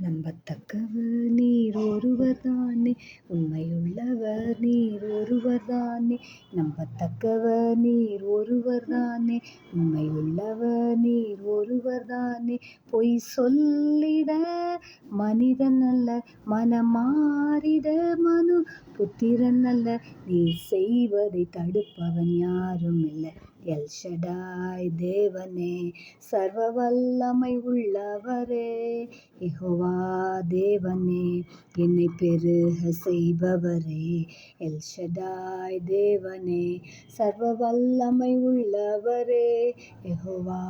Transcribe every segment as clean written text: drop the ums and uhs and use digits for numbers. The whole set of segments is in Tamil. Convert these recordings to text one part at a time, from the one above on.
நம்பத்தக்கவர் நீர் ஒருவர் தானே, உண்மையுள்ளவர் நீர் ஒருவர் தானே. நம்பத்தக்கவர் நீர் ஒருவர் தானே, உண்மையுள்ளவர் நீர் ஒருவர் தானே. பொய் சொல்லிட மனிதன் அல்ல, மனமாறிட மனு புத்திரன் அல்ல. நீர் செய்வதை தடுப்பவன் யாரும் இல்லை. எல் ஷடாய் தேவனே, சர்வ வல்லமை உள்ளவரே. யெகோவா தேவனே, என்னை பெருக செய்பவரே. எல் ஷடாய் தேவனே, சர்வ வல்லமை உள்ளவரே. யெகோவா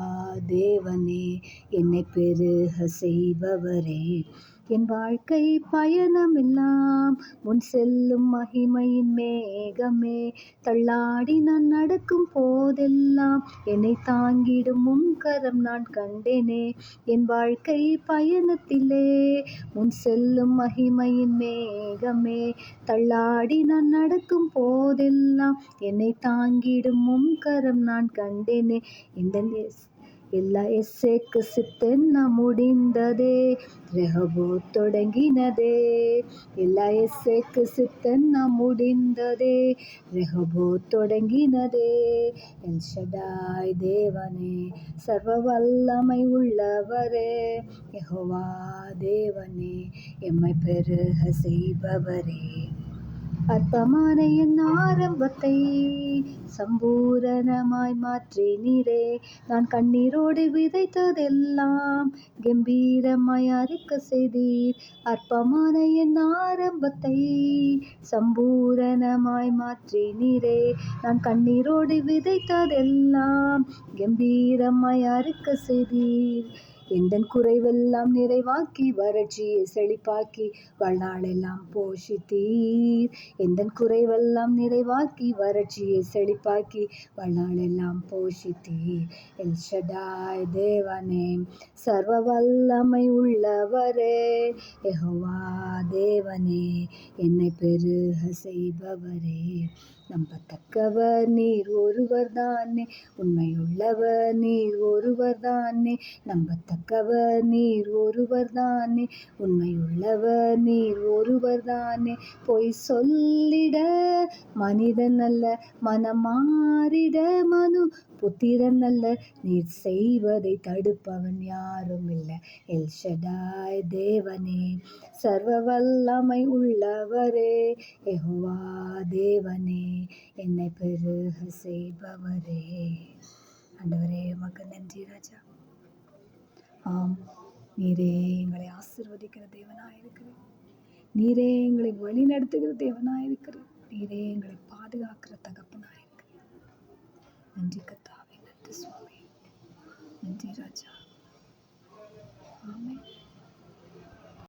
தேவனே, என்னை பெருக செய்பவரே. என் வாழ்க்கை பயணமெல்லாம் முன் செல்லும் மகிமையின் மேகமே. தள்ளாடி நான் நடக்கும் போதெல்லாம் என்னை தாங்கிடும் உம் கரம் நான் கண்டேனே. என் வாழ்க்கை பயணத்திலே முன் செல்லும் மகிமையின் மேகமே. தள்ளாடி நான் நடக்கும் போதெல்லாம் என்னை தாங்கிடும் உம் கரம் நான் கண்டேனே. எல்லா எஸ்ஸேக்கு சித்தென்ன முடிந்ததே, ரெஹோபோத் தொடங்கினதே. எல்லா எஸ்ஸேக்கு சித்தென்ன முடிந்ததே, ரெஹோபோத் தொடங்கினதே. எல் ஷடாய் தேவனே, சர்வ வல்லமை உள்ளவரே. யெகோவா தேவனே, எம்மை பெருக செய்பவரே. அற்பமான என் ஆரம்பத்தை சம்பூரணமாய் மாற்றினீரே. நான் கண்ணீரோடு விதைத்ததெல்லாம் கம்பீரமாய் அறுக்க செய்தீர். அற்பமான என் ஆரம்பத்தை சம்பூரணமாய் மாற்றினீரே. நான் கண்ணீரோடு விதைத்ததெல்லாம் கம்பீரமாய் அறுக்க செய்தீர். எந்தன் குறைவெல்லாம் நிறைவாக்கி வறட்சியை செழிப்பாக்கி வாழ்நாளெல்லாம் போஷித்தீர். எந்தன் குறைவெல்லாம் நிறைவாக்கி வறட்சியை செழிப்பாக்கி வாழ்நாளெல்லாம் போஷித்தீர். எல் ஷடாய் தேவனே, சர்வ வல்லமை உள்ளவரே. யெகோவா தேவனே, என்னை பெருக செய்பவரே. நம்பத்தக்கவர் நீர் ஒருவர் தானே, உண்மையுள்ளவர் நீர் ஒருவர் தானே. நம்பத்தக்கவர் நீர் ஒருவர் தானே, உண்மையுள்ளவர் நீர் ஒருவர் தானே. பொய் சொல்லிட மனிதன் அல்ல, மனமாறிட மனு புத்திரன் அல்ல. நீர் செய்வதை தடுப்பவன் யாரும் இல்லை. எல் ஷடாய் தேவனே, சர்வ வல்லமை உள்ளவரே. யெகோவா தேவனே, என்னை பெருக செய்பவரே. ஆண்டவரே, உமக்கு நன்றி ராஜா. ஆம், நீரே எங்களை ஆசீர்வதிக்கிற தேவனாயிருக்கிறீர். நீரே எங்களை வழி நடத்துகிற தேவனாயிருக்கிறீர். நீரே எங்களை பாதுகாக்கிற தகப்பனாயிருக்கிறீர். நன்றி கர்த்தாவே, நன்றி சுவாமி, நன்றி ராஜா. ஆமென்.